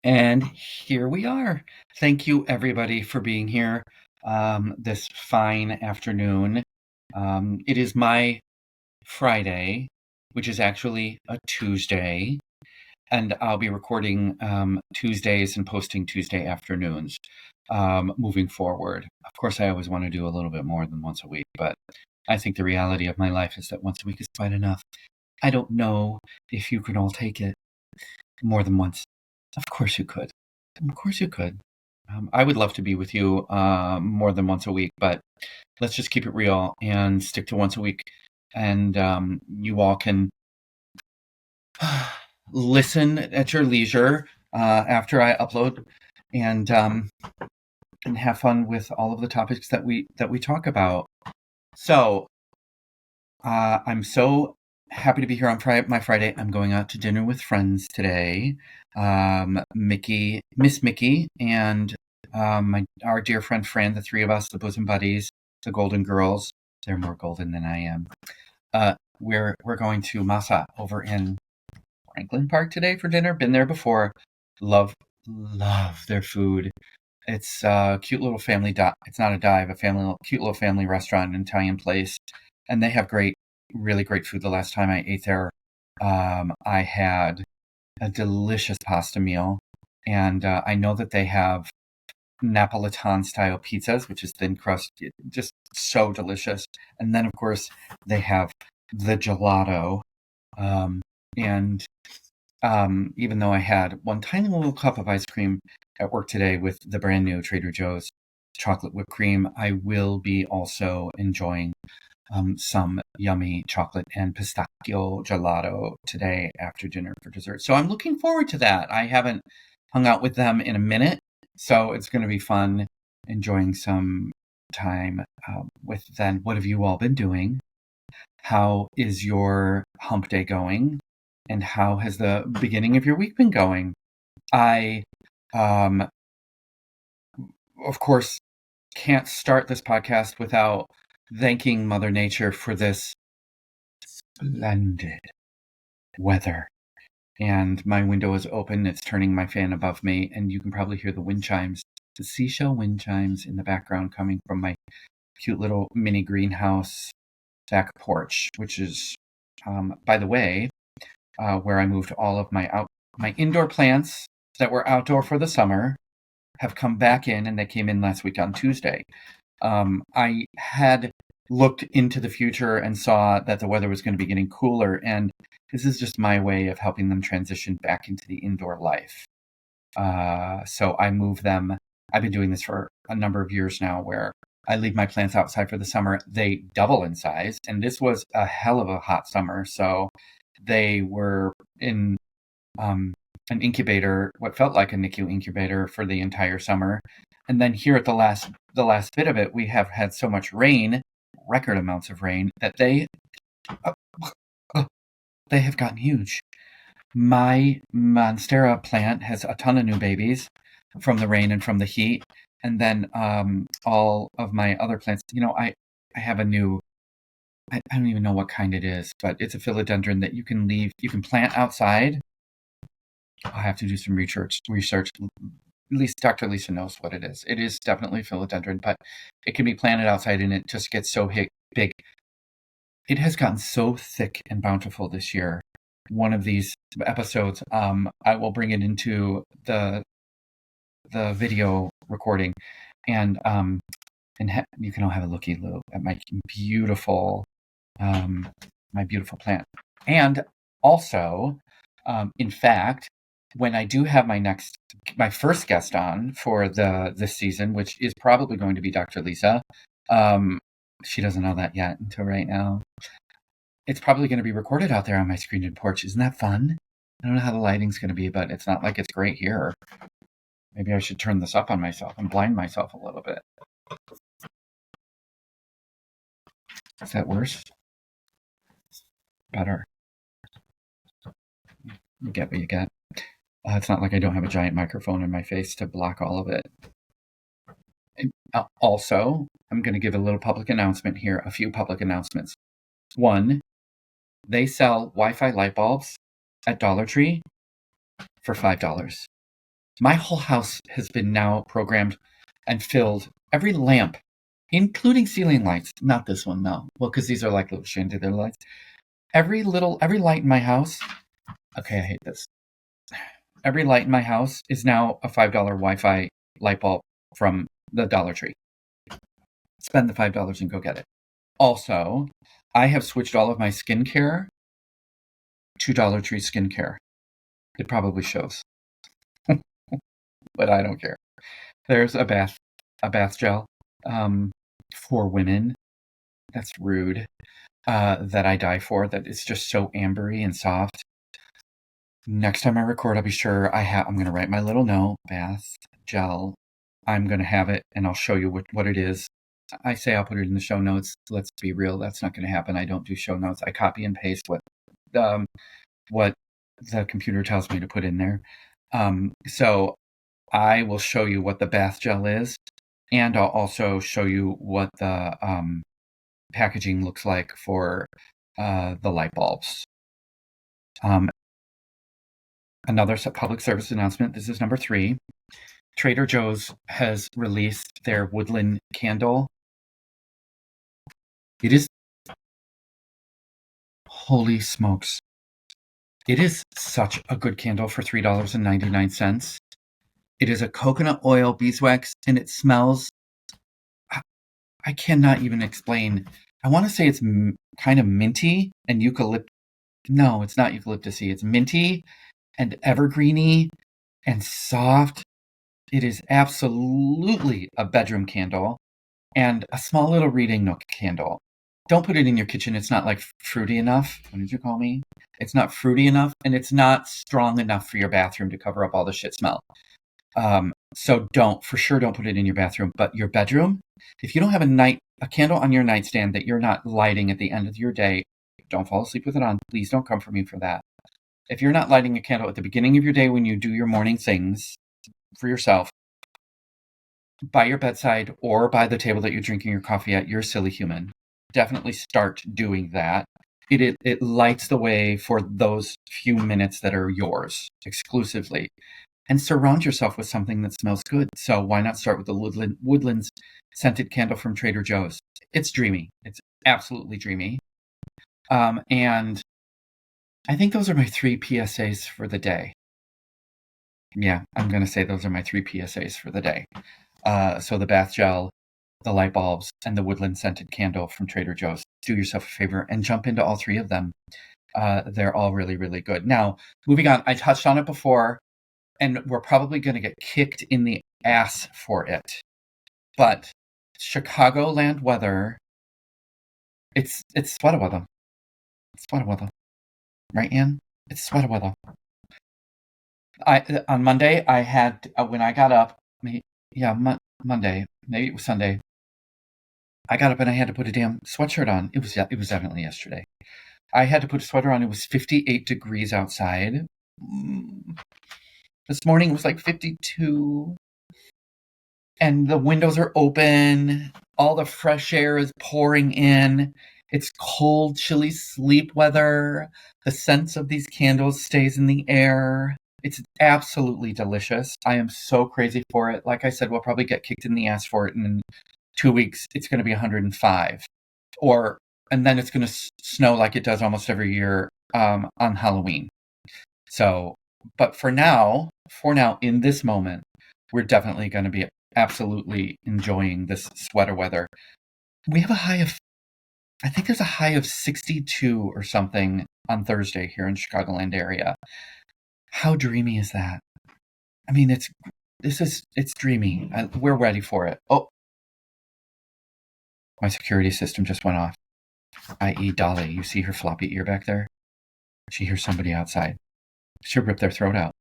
And here we are. Thank you, everybody, for being here this fine afternoon. It is my Friday, which is actually a Tuesday, and I'll be recording Tuesdays and posting Tuesday afternoons moving forward. Of course, I always want to do a little bit more than once a week, but I think the reality of my life is that once a week is quite enough. I don't know if you can all take it more than once. Of course you could. Of course you could. I would love to be with you more than once a week, but let's just keep it real and stick to once a week. And you all can listen at your leisure after I upload, and have fun with all of the topics that we talk about. So I'm so happy to be here on my Friday. I'm going out to dinner with friends today. Miss Mickey, and our dear friend Fran, the three of us, the bosom buddies, the Golden Girls. They're more golden than I am. We're going to Masa over in Franklin Park today for dinner. Been there before. Love their food. It's a cute little family it's not a dive, cute little family restaurant, an Italian place, and they have really great food. The last time I ate there, I had a delicious pasta meal, and I know that they have Napolitan style pizzas, which is thin crust, just so delicious. And then, of course, they have the gelato, and even though I had one tiny little cup of ice cream at work today with the brand new Trader Joe's chocolate whipped cream, I will be also enjoying some yummy chocolate and pistachio gelato today after dinner for dessert. So I'm looking forward to that. I haven't hung out with them in a minute, so it's going to be fun enjoying some time with them. What have you all been doing? How is your hump day going? And how has the beginning of your week been going? I, of course, can't start this podcast without thanking Mother Nature for this splendid weather. And my window is open. It's turning my fan above me, and you can probably hear the wind chimes, the seashell wind chimes in the background coming from my cute little mini greenhouse back porch, which is, by the way, where I moved all of my indoor plants that were outdoor for the summer have come back in, and they came in last week on Tuesday. I had looked into the future and saw that the weather was going to be getting cooler, and this is just my way of helping them transition back into the indoor life. So I move them. I've been doing this for a number of years now, where I leave my plants outside for the summer. They double in size, and this was a hell of a hot summer, so they were in an incubator, what felt like a NICU incubator, for the entire summer. And then here at the last bit of it, we have had so much rain, record amounts of rain, that they have gotten huge. My Monstera plant has a ton of new babies from the rain and from the heat. And then all of my other plants, I have a new, I don't even know what kind it is, but it's a philodendron that you can plant outside. I'll have to do some research. At least Dr. Lisa knows what it is. It is definitely philodendron, but it can be planted outside, and it just gets so big. It has gotten so thick and bountiful this year. One of these episodes, I will bring it into the video recording, and you can all have a looky look at my beautiful plant. And also, in fact, when I do have my first guest on for this season, which is probably going to be Dr. Lisa, she doesn't know that yet until right now. It's probably going to be recorded out there on my screened-in porch. Isn't that fun? I don't know how the lighting's going to be, but it's not like it's great here. Maybe I should turn this up on myself and blind myself a little bit. Is that worse? Better. You get what you get. It's not like I don't have a giant microphone in my face to block all of it. Also, I'm going to give a little public announcement here, a few public announcements. One, they sell Wi-Fi light bulbs at Dollar Tree for $5. My whole house has been now programmed and filled. Every lamp, including ceiling lights, not this one, no. Well, because these are like little chandelier lights. Every light in my house. Okay, I hate this. Every light in my house is now a $5 Wi-Fi light bulb from the Dollar Tree. Spend the $5 and go get it. Also, I have switched all of my skincare to Dollar Tree skincare. It probably shows, but I don't care. There's a bath gel for women. That's rude. That I die for. That it's just so ambery and soft. Next time I record, I'll be sure I'm going to write my little note, bath gel. I'm going to have it, and I'll show you what it is. I say I'll put it in the show notes. Let's be real. That's not going to happen. I don't do show notes. I copy and paste what the computer tells me to put in there. So I will show you what the bath gel is, and I'll also show you what the packaging looks like for the light bulbs. Another public service announcement. This is number 3. Trader Joe's has released their woodland candle. It is, holy smokes. It is such a good candle for $3.99. It is a coconut oil beeswax, and it smells, I cannot even explain. I want to say it's kind of minty and eucalyptus. No, it's not eucalyptus-y. It's minty and evergreeny and soft. It is absolutely a bedroom candle and a small little reading nook candle. Don't put it in your kitchen. It's not like fruity enough. What did you call me? It's not fruity enough, and it's not strong enough for your bathroom to cover up all the shit smell. So for sure don't put it in your bathroom. But your bedroom, if you don't have a candle on your nightstand that you're not lighting at the end of your day, don't fall asleep with it on. Please don't come for me for that. If you're not lighting a candle at the beginning of your day when you do your morning things for yourself, by your bedside or by the table that you're drinking your coffee at, you're a silly human. Definitely start doing that. It lights the way for those few minutes that are yours exclusively. And surround yourself with something that smells good. So why not start with the Woodlands scented candle from Trader Joe's? It's dreamy. It's absolutely dreamy. And I think those are my 3 PSAs for the day. Yeah, I'm going to say those are my 3 PSAs for the day. So the bath gel, the light bulbs, and the woodland scented candle from Trader Joe's. Do yourself a favor and jump into all 3 of them. They're all really, really good. Now, moving on, I touched on it before, and we're probably going to get kicked in the ass for it. But Chicagoland weather, it's sweater weather. It's sweater weather. Right, Ann? It's sweater weather. On Monday, I had, when I got up, Monday, maybe it was Sunday, I got up and I had to put a damn sweatshirt on. It was definitely yesterday. I had to put a sweater on. It was 58 degrees outside. This morning it was like 52. And the windows are open. All the fresh air is pouring in. It's cold, chilly sleep weather. The sense of these candles stays in the air. It's absolutely delicious. I am so crazy for it. Like I said, we'll probably get kicked in the ass for it. And in 2 weeks, it's going to be 105. And then it's going to snow like it does almost every year on Halloween. So, but for now, in this moment, we're definitely going to be absolutely enjoying this sweater weather. We have I think there's a high of 62 or something on Thursday here in Chicagoland area. How dreamy is that? I mean, it's dreamy. We're ready for it. Oh, my security system just went off. I.e. Dolly, you see her floppy ear back there? She hears somebody outside. She'll rip their throat out.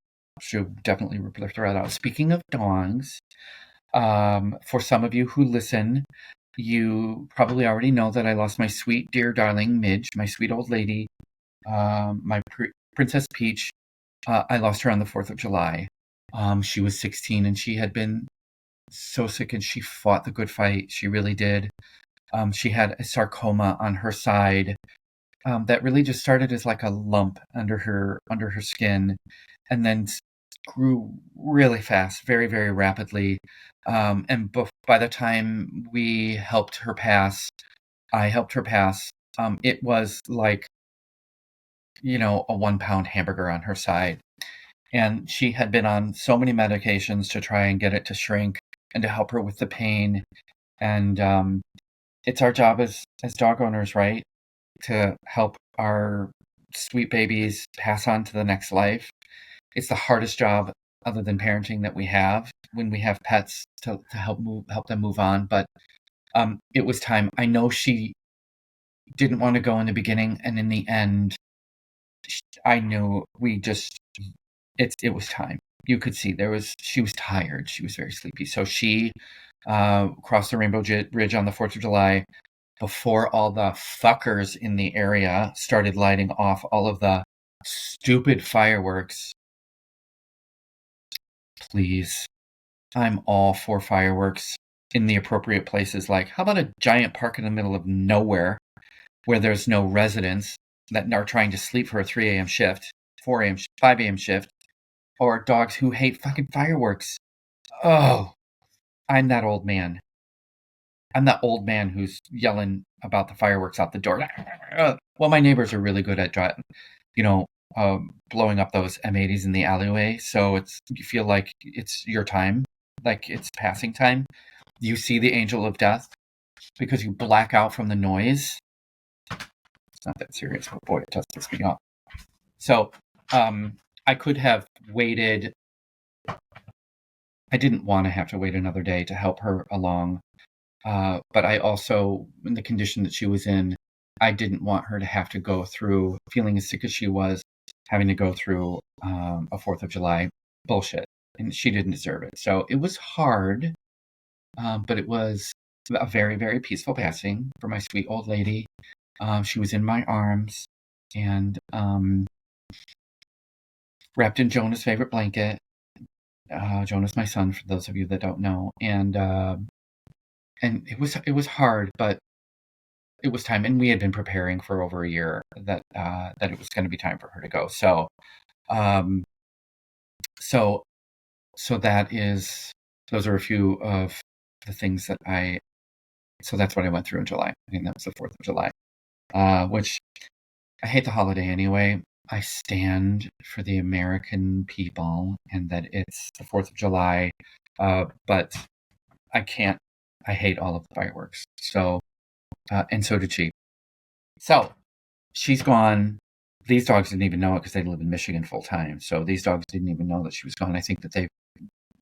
She'll definitely rip their throat out. Speaking of dogs, for some of you who listen, you probably already know that I lost my sweet, dear, darling Midge, my sweet old lady, my Princess Peach. I lost her on the 4th of July. She was 16 and she had been so sick, and she fought the good fight. She really did. She had a sarcoma on her side that really just started as like a lump under her skin, and then grew really fast, very, very rapidly. And by the time we helped her pass, I helped her pass. It was like, a 1 pound hamburger on her side. And she had been on so many medications to try and get it to shrink and to help her with the pain. And it's our job as dog owners, right? To help our sweet babies pass on to the next life. It's the hardest job other than parenting that we have when we have pets to help them move on. But it was time. I know she didn't want to go in the beginning, and in the end, I knew it was time. You could see she was tired. She was very sleepy. So she crossed the Rainbow Bridge on the 4th of July before all the fuckers in the area started lighting off all of the stupid fireworks. Please. I'm all for fireworks in the appropriate places. Like, how about a giant park in the middle of nowhere where there's no residents that are trying to sleep for a 3 a.m. shift, 4 a.m., 5 a.m. shift, or dogs who hate fucking fireworks. Oh, I'm that old man. I'm that old man who's yelling about the fireworks out the door. Well, my neighbors are really good at blowing up those M80s in the alleyway. So you feel like it's your time, like it's passing time. You see the angel of death because you black out from the noise. It's not that serious, but boy, it does piss me off. So I could have waited. I didn't want to have to wait another day to help her along. But I also, in the condition that she was in, I didn't want her to have to go through, feeling as sick as she was, having to go through a 4th of July bullshit. And she didn't deserve it. So it was hard, but it was a very, very peaceful passing for my sweet old lady. She was in my arms and wrapped in Jonah's favorite blanket. Jonah's my son, for those of you that don't know. And it was hard, but it was time, and we had been preparing for over a year that it was going to be time for her to go. So, so those are a few of the things that so that's what I went through in July. I think that was the 4th of July, which I hate the holiday anyway. I stand for the American people and that it's the 4th of July, but I can't. I hate all of the fireworks. So, and so did she. So, she's gone. These dogs didn't even know it because they live in Michigan full time. So these dogs didn't even know that she was gone. I think that they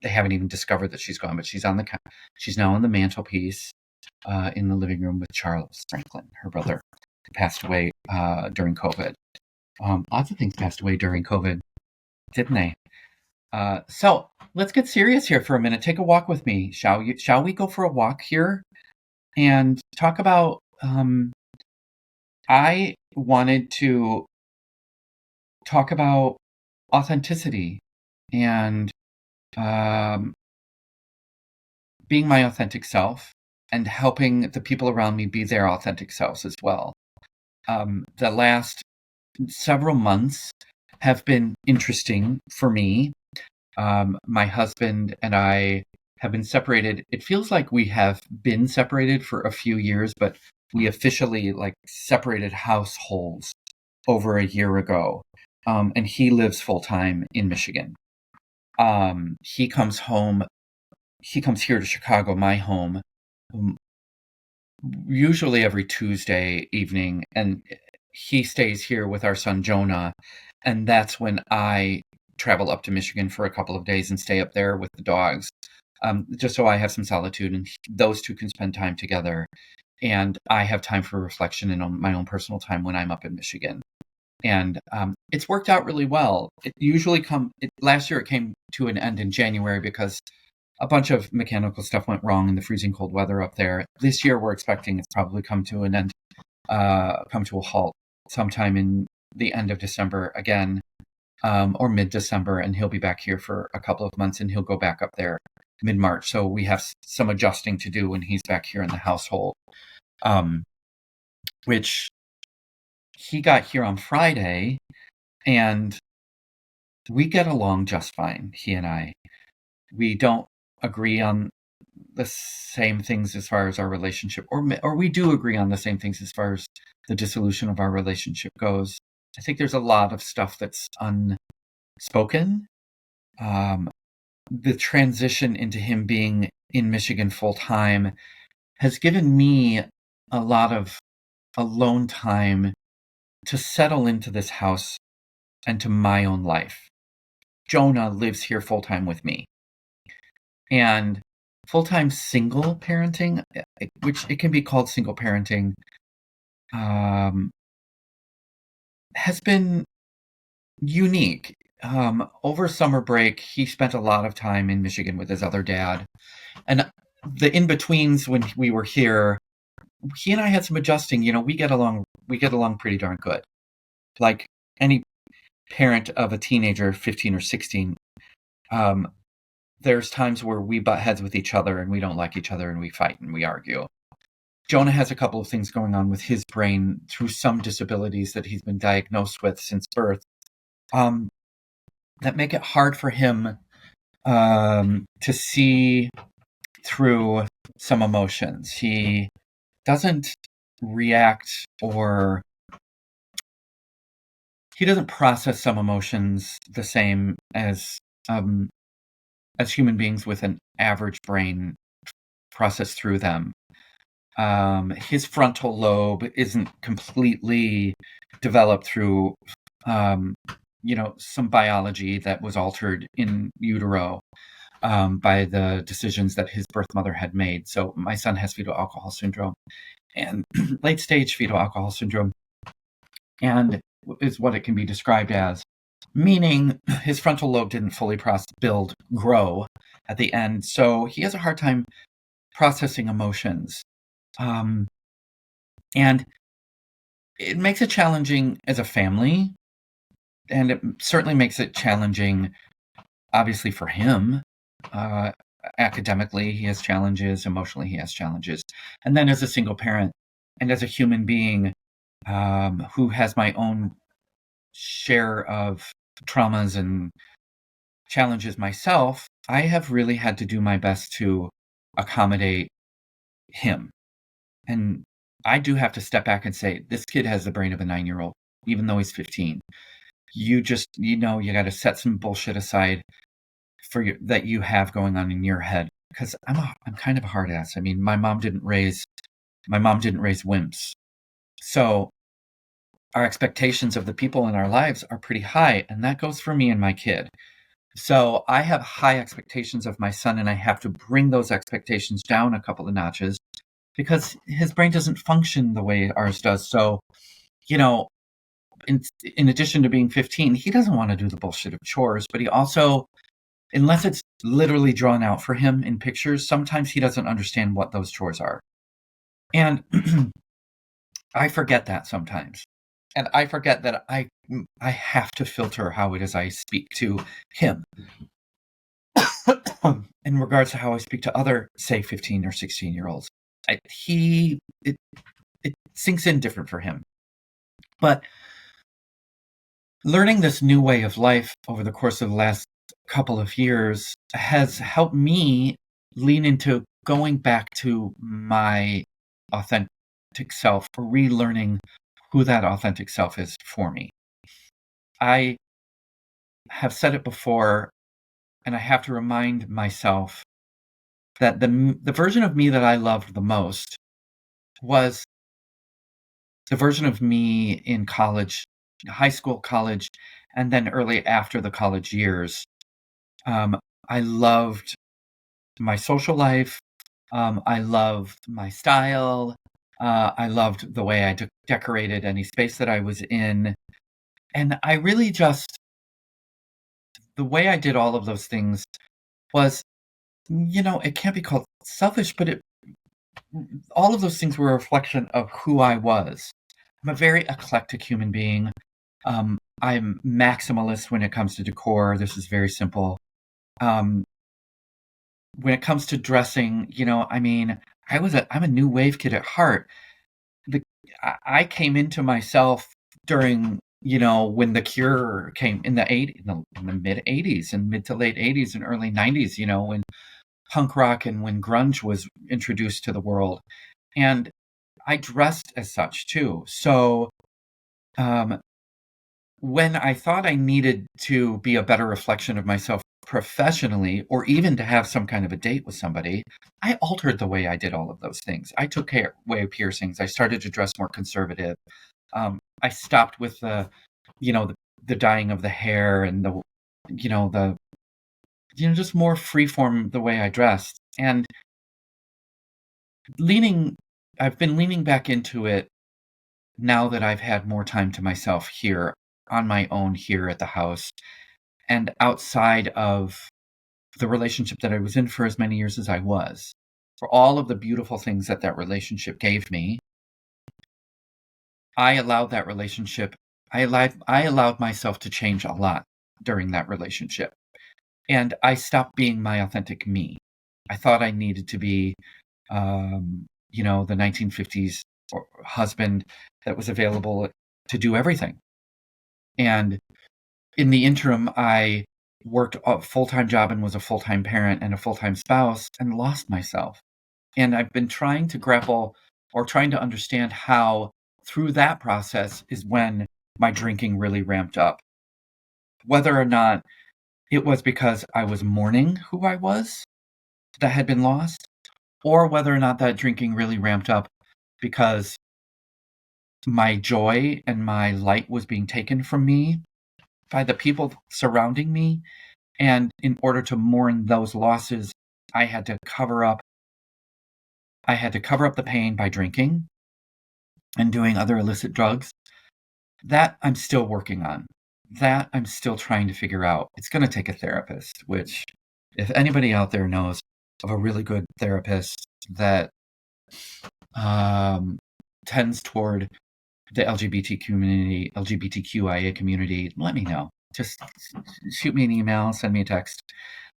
haven't even discovered that she's gone. But she's now on the mantelpiece in the living room with Charles Franklin, her brother, who passed away during COVID. Lots of things passed away during COVID, didn't they? So let's get serious here for a minute. Take a walk with me, shall you? Shall we go for a walk here and talk about? I wanted to talk about authenticity and being my authentic self and helping the people around me be their authentic selves as well. The last several months have been interesting for me. My husband and I have been separated. It feels like we have been separated for a few years, but we officially separated households over a year ago. And he lives full time in Michigan. He comes here to Chicago, my home, usually every Tuesday evening, and he stays here with our son Jonah, and that's when I travel up to Michigan for a couple of days and stay up there with the dogs, just so I have some solitude and those two can spend time together, and I have time for reflection and my own personal time when I'm up in Michigan. And it's worked out really well. It usually last year it came to an end in January because a bunch of mechanical stuff went wrong in the freezing cold weather up there. This year we're expecting it's probably come to an end, come to a halt sometime in the end of December again, or mid-December, and he'll be back here for a couple of months and he'll go back up there mid-March. So we have some adjusting to do when he's back here in the household, which he got here on Friday, and we get along just fine, he and I. We don't agree on the same things as far as our relationship, or we do agree on the same things as far as the dissolution of our relationship goes. I think there's a lot of stuff that's unspoken. The transition into him being in Michigan full time has given me a lot of alone time to settle into this house and to my own life. Jonah lives here full time with me. And full-time single parenting, which it can be called single parenting, has been unique. Over summer break, he spent a lot of time in Michigan with his other dad. And the in-betweens when we were here, he and I had some adjusting. We get along pretty darn good. Like any parent of a teenager, 15 or 16, there's times where we butt heads with each other and we don't like each other and we fight and we argue. Jonah has a couple of things going on with his brain through some disabilities that he's been diagnosed with since birth, that make it hard for him to see through some emotions. He doesn't react, or he doesn't process some emotions the same as human beings with an average brain process through them. His frontal lobe isn't completely developed through, some biology that was altered in utero by the decisions that his birth mother had made. So my son has fetal alcohol syndrome and late stage fetal alcohol syndrome, and is what it can be described as, meaning his frontal lobe didn't fully grow at the end. So he has a hard time processing emotions. And it makes it challenging as a family. And it certainly makes it challenging, obviously, for him. Academically, he has challenges. Emotionally, he has challenges. And then as a single parent and as a human being who has my own share of traumas and challenges myself, I have really had to do my best to accommodate him. And I do have to step back and say, this kid has the brain of a 9-year-old, even though he's 15. You just, you got to set some bullshit aside that you have going on in your head. Because I'm kind of a hard ass. I mean, my mom didn't raise wimps. So our expectations of the people in our lives are pretty high, and that goes for me and my kid. So I have high expectations of my son, and I have to bring those expectations down a couple of notches because his brain doesn't function the way ours does. So, in addition to being 15, he doesn't want to do the bullshit of chores, but he also, unless it's literally drawn out for him in pictures, sometimes he doesn't understand what those chores are. And I forget that sometimes. And I forget that I have to filter how it is I speak to him in regards to how I speak to other, say, 15 or 16-year-olds. It sinks in different for him. But learning this new way of life over the course of the last couple of years has helped me lean into going back to my authentic self, or relearning who that authentic self is for me. I have said it before, and I have to remind myself that the version of me that I loved the most was the version of me in college, high school, college, and then early after the college years. I loved my social life. I loved my style. I loved the way I decorated any space that I was in. And I really the way I did all of those things was, it can't be called selfish, but all of those things were a reflection of who I was. I'm a very eclectic human being. I'm maximalist when it comes to decor. This is very simple. When it comes to dressing, I'm a new wave kid at heart. I came into myself during when The Cure came in the mid '80s and mid to late '80s and early '90s, when punk rock and when grunge was introduced to the world, and I dressed as such too. So um, when I thought I needed to be a better reflection of myself professionally, or even to have some kind of a date with somebody, I altered the way I did all of those things. I took away piercings. I started to dress more conservative. I stopped with the dyeing of the hair and the just more freeform the way I dressed. And leaning, I've been leaning back into it now that I've had more time to myself here on my own here at the house and outside of the relationship that I was in for as many years as I was. For all of the beautiful things that relationship gave me, I allowed that relationship. I allowed myself to change a lot during that relationship, and I stopped being my authentic me. I thought I needed to be, the 1950s husband that was available to do everything. And in the interim, I worked a full-time job and was a full-time parent and a full-time spouse and lost myself. And I've been trying to grapple or trying to understand how through that process is when my drinking really ramped up. Whether or not it was because I was mourning who I was that had been lost, or whether or not that drinking really ramped up because my joy and my light was being taken from me by the people surrounding me. And in order to mourn those losses, I had to cover up the pain by drinking and doing other illicit drugs. That I'm still working on. That I'm still trying to figure out. It's going to take a therapist, which, if anybody out there knows of a really good therapist that tends toward the LGBTQIA community, let me know. Just shoot me an email, send me a text.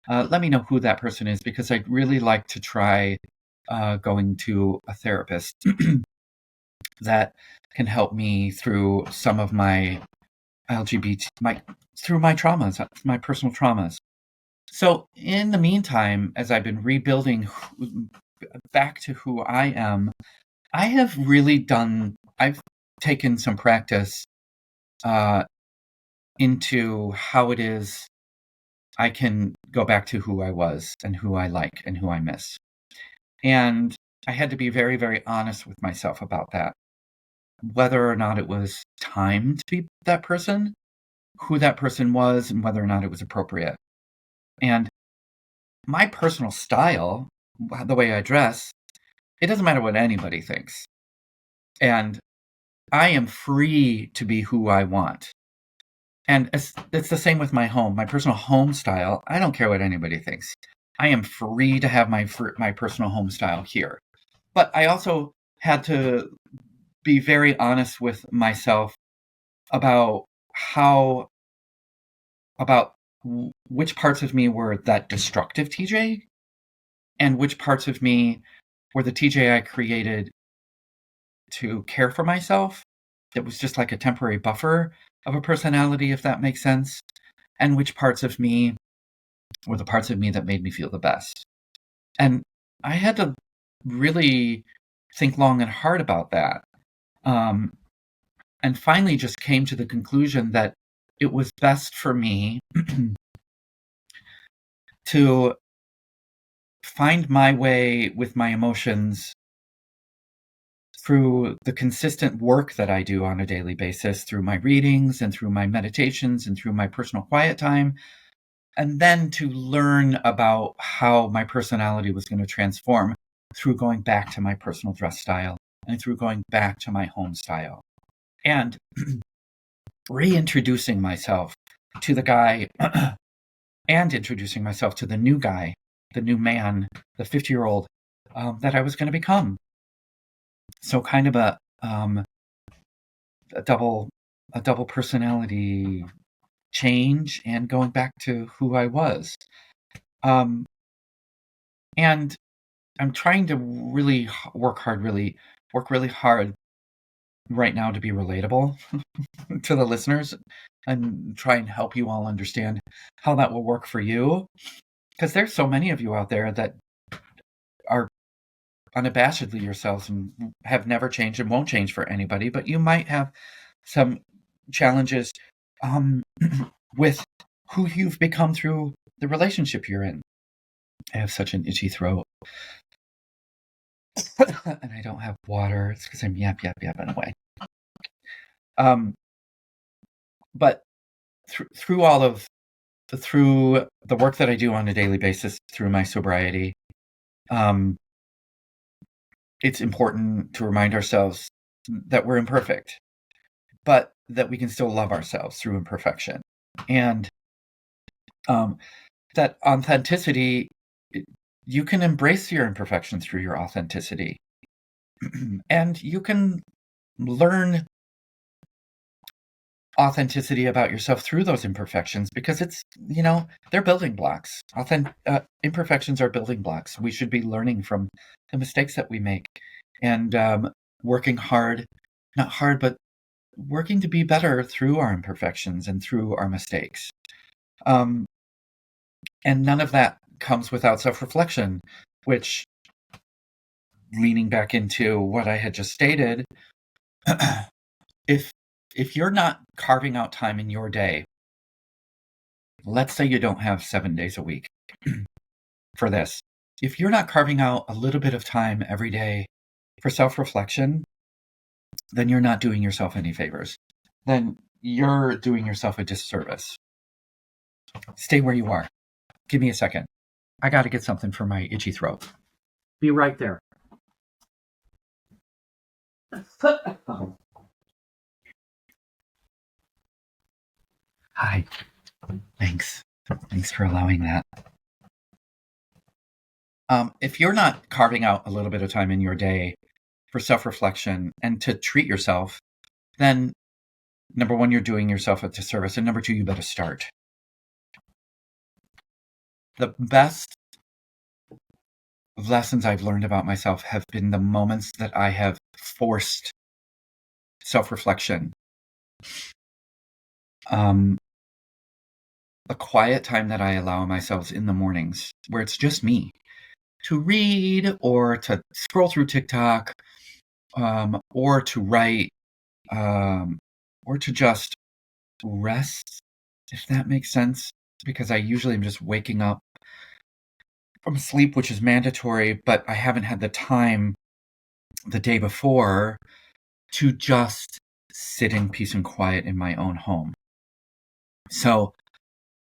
Let me know who that person is, because I'd really like to try going to a therapist that can help me through some of my through my traumas, my personal traumas. So in the meantime, as I've been rebuilding back to who I am, I've taken some practice into how it is I can go back to who I was and who I like and who I miss. And I had to be very, very honest with myself about that. Whether or not it was time to be that person, who that person was, and whether or not it was appropriate. And my personal style, the way I dress, it doesn't matter what anybody thinks. And I am free to be who I want. And it's the same with my home, my personal home style. I don't care what anybody thinks. I am free to have my personal home style here. But I also had to be very honest with myself about which parts of me were that destructive TJ and which parts of me were the TJ I created to care for myself. It was just like a temporary buffer of a personality, if that makes sense. And which parts of me were the parts of me that made me feel the best. And I had to really think long and hard about that. And finally just came to the conclusion that it was best for me to find my way with my emotions through the consistent work that I do on a daily basis, through my readings and through my meditations and through my personal quiet time, and then to learn about how my personality was going to transform through going back to my personal dress style and through going back to my home style. And reintroducing myself to the guy and introducing myself to the new guy, the new man, the 50-year-old that I was going to become. So kind of a double personality change and going back to who I was. And I'm trying to really work really hard right now to be relatable to the listeners and try and help you all understand how that will work for you. Because there's so many of you out there that are unabashedly yourselves and have never changed and won't change for anybody, but you might have some challenges with who you've become through the relationship you're in. I have such an itchy throat. And I don't have water. It's because I'm yapping away. But through the work that I do on a daily basis through my sobriety, it's important to remind ourselves that we're imperfect, but that we can still love ourselves through imperfection. And that authenticity, you can embrace your imperfections through your authenticity. And you can learn authenticity about yourself through those imperfections because it's, they're building blocks. Imperfections are building blocks. We should be learning from the mistakes that we make and working hard, not hard, but working to be better through our imperfections and through our mistakes. And none of that comes without self-reflection, which, leaning back into what I had just stated, if you're not carving out time in your day, let's say you don't have 7 days a week for this. If you're not carving out a little bit of time every day for self-reflection, then you're not doing yourself any favors. Then you're doing yourself a disservice. Stay where you are. Give me a second. I got to get something for my itchy throat. Be right there. Hi. Thanks for allowing that. If you're not carving out a little bit of time in your day for self-reflection and to treat yourself, then number one, you're doing yourself a disservice, and number two, you better start. The best lessons I've learned about myself have been the moments that I have forced self-reflection. A quiet time that I allow myself in the mornings where it's just me to read or to scroll through TikTok, or to write, or to just rest, if that makes sense, because I usually am just waking up from sleep, which is mandatory, but I haven't had the time the day before to just sit in peace and quiet in my own home. So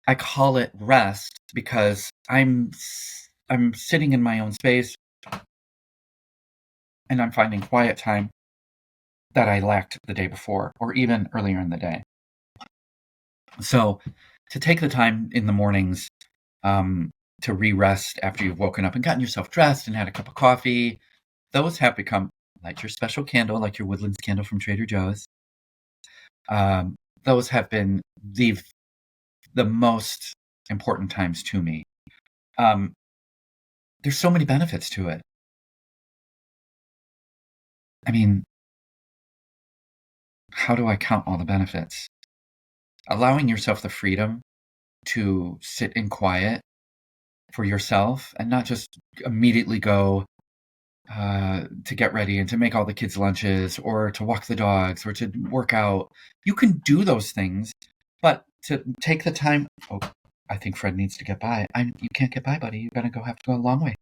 I call it rest because I'm sitting in my own space and I'm finding quiet time that I lacked the day before or even earlier in the day. So to take the time in the mornings to re-rest after you've woken up and gotten yourself dressed and had a cup of coffee, those have become, light your special candle, like your Woodlands candle from Trader Joe's. Those have been the most important times to me. There's so many benefits to it. I mean, how do I count all the benefits? Allowing yourself the freedom to sit in quiet for yourself and not just immediately go to get ready and to make all the kids' lunches or to walk the dogs or to work out. You can do those things, but to take the time. Oh, I think Fred needs to get by. You can't get by, buddy. You're going to have to go a long way.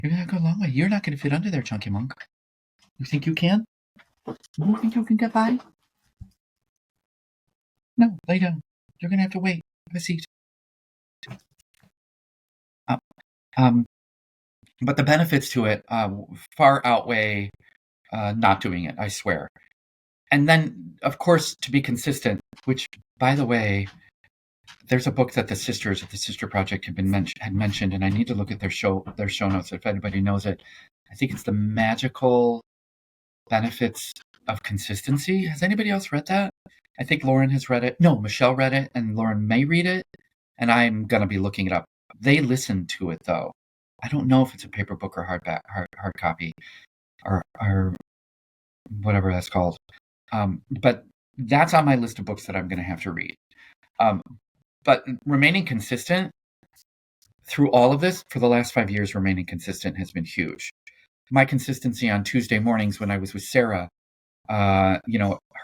You're going to go a long way. You're not going to fit under there, chunky monk. You think you can? You think you can get by? No, lay down. You're going to have to wait. Have a seat. But the benefits to it far outweigh not doing it, I swear. And then, of course, to be consistent, which, by the way, there's a book that the sisters at the Sister Project had mentioned, and I need to look at their show notes if anybody knows it. I think it's The Magical Benefits of Consistency. Has anybody else read that? I think Lauren has read it. No, Michelle read it, and Lauren may read it, and I'm going to be looking it up. They listened to it, though. I don't know if it's a paper book or hard copy, or whatever that's called. But that's on my list of books that I'm going to have to read. But remaining consistent through all of this for the last 5 years, remaining consistent has been huge. My consistency on Tuesday mornings when I was with Sarah, her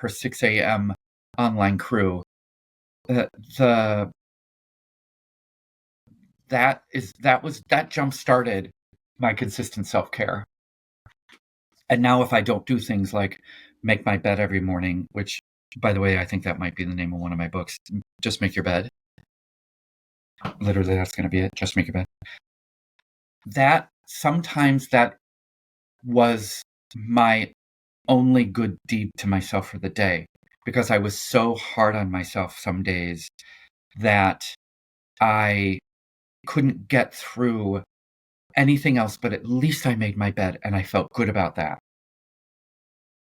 6 a.m. online crew, that jump started my consistent self-care. And now if I don't do things like make my bed every morning, which, by the way, I think that might be the name of one of my books, Just Make Your Bed. Literally, that's going to be it. Just make your bed. Sometimes that was my only good deed to myself for the day, because I was so hard on myself some days that I couldn't get through anything else, but at least I made my bed and I felt good about that.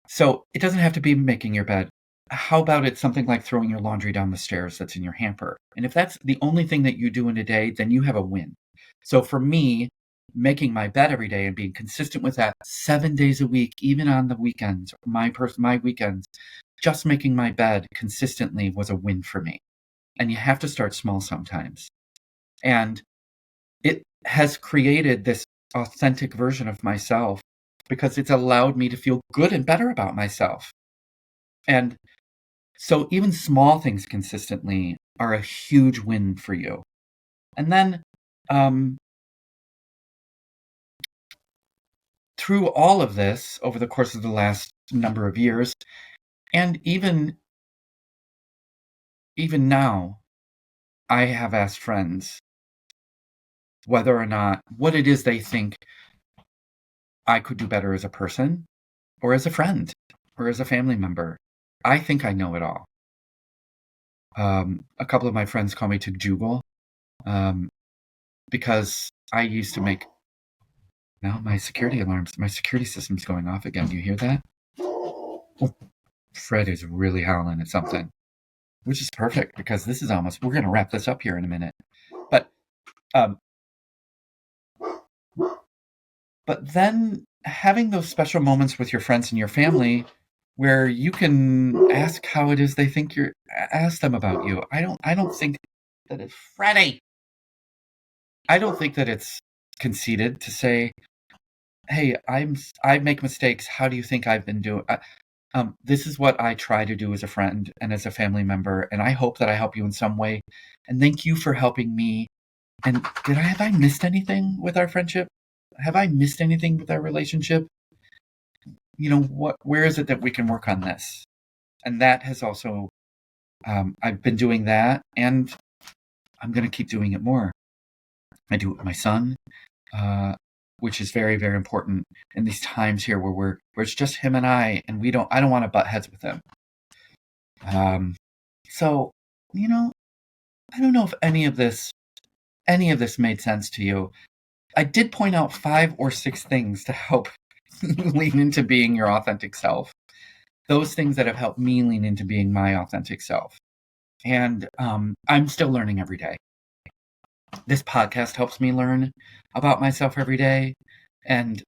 So it doesn't have to be making your bed. How about it's something like throwing your laundry down the stairs that's in your hamper? And if that's the only thing that you do in a day, then you have a win. So for me, making my bed every day and being consistent with that 7 days a week, even on the weekends, my weekends, just making my bed consistently was a win for me. And you have to start small sometimes. And it has created this authentic version of myself because it's allowed me to feel good and better about myself. And so even small things consistently are a huge win for you. And then through all of this, over the course of the last number of years, and even now, I have asked friends whether or not what it is they think I could do better as a person or as a friend or as a family member. I think I know it all. A couple of my friends call me Tugjugal because I used to make... Now my security system's going off again. Do you hear that? Fred is really howling at something, which is perfect because we're going to wrap this up here in a minute. But then having those special moments with your friends and your family where you can ask how it is they think ask them about you. I don't think that it's Freddie. I don't think that it's conceited to say, hey, I make mistakes. How do you think I've been doing? This is what I try to do as a friend and as a family member, and I hope that I help you in some way. And thank you for helping me. And have I missed anything with our friendship? Have I missed anything with our relationship? Where is it that we can work on this? And that has also, I've been doing that, and I'm going to keep doing it more. I do it with my son, which is very, very important in these times here where it's just him and I don't want to butt heads with him. So, I don't know if any of this made sense to you. I did point out 5 or 6 things to help lean into being your authentic self. Those things that have helped me lean into being my authentic self. And I'm still learning every day. This podcast helps me learn about myself every day. And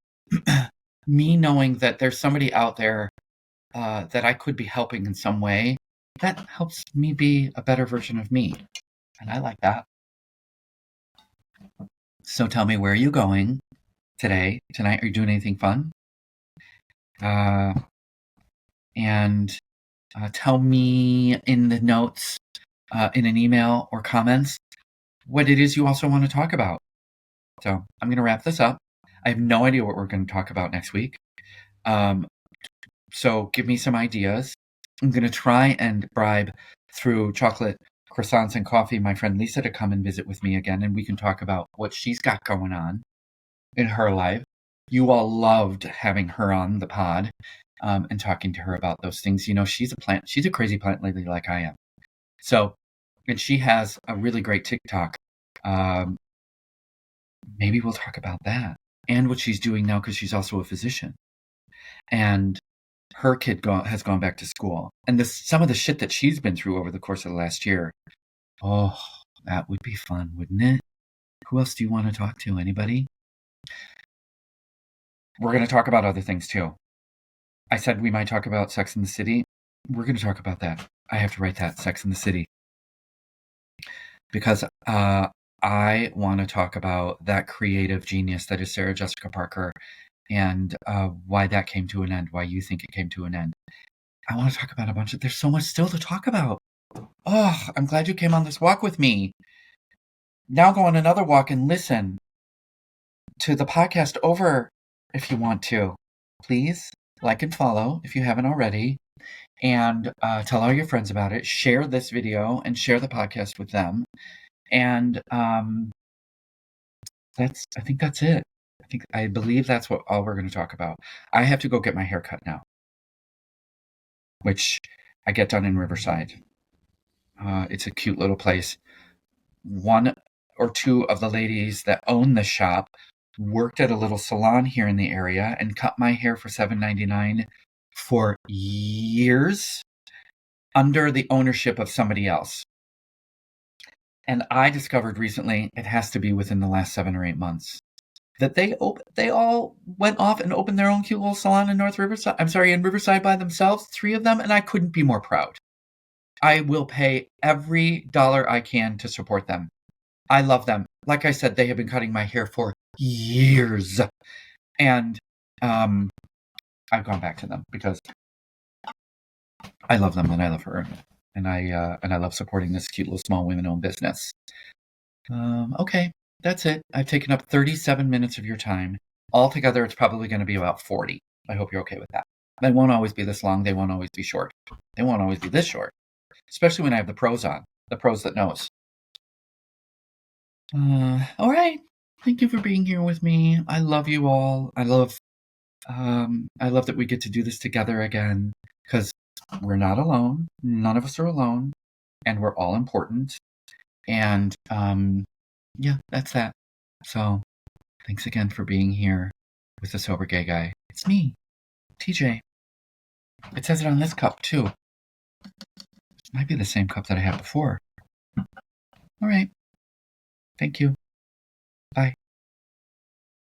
me knowing that there's somebody out there that I could be helping in some way, that helps me be a better version of me. And I like that. So tell me, where are you going tonight? Are you doing anything fun? And tell me in the notes, in an email or comments, what it is you also want to talk about. So I'm going to wrap this up. I have no idea what we're going to talk about next week. So give me some ideas. I'm going to try and bribe, through chocolate, croissants, and coffee, my friend Lisa to come and visit with me again, and we can talk about what she's got going on in her life. You all loved having her on the pod and talking to her about those things. She's a crazy plant lady like I am. So, and she has a really great TikTok. Maybe we'll talk about that and what she's doing now, because she's also a physician. And her kid has gone back to school. And some of the shit that she's been through over the course of the last year. Oh, that would be fun, wouldn't it? Who else do you want to talk to? Anybody? We're going to talk about other things too. I said we might talk about Sex in the City. We're going to talk about that. I have to write that, Sex in the City. Because I want to talk about that creative genius that is Sarah Jessica Parker and why that came to an end, why you think it came to an end. I want to talk about there's so much still to talk about. Oh, I'm glad you came on this walk with me. Now go on another walk and listen to the podcast over if you want to. Please like and follow if you haven't already. And tell all your friends about it. Share this video and share the podcast with them. And I think that's it. I believe that's all we're going to talk about. I have to go get my hair cut now, which I get done in Riverside. It's a cute little place. One or two of the ladies that own the shop worked at a little salon here in the area and cut my hair for $7.99 for years under the ownership of somebody else. And I discovered recently, it has to be within the last 7 or 8 months, that they all went off and opened their own cute little salon in in Riverside by themselves, 3 of them, and I couldn't be more proud. I will pay every dollar I can to support them. I love them. Like I said, they have been cutting my hair for years. And I've gone back to them because I love them and I love her. And I love supporting this cute little small women-owned business. Okay, that's it. I've taken up 37 minutes of your time. Altogether, it's probably going to be about 40. I hope you're okay with that. They won't always be this long. They won't always be short. They won't always be this short. Especially when I have the pros on. The pros that knows. All right. Thank you for being here with me. I love you all. I love that we get to do this together again because we're not alone. None of us are alone, and we're all important. And yeah, that's that. So thanks again for being here with the Sober Gay Guy. It's me, TJ. It says it on this cup too. It might be the same cup that I had before. All right. Thank you.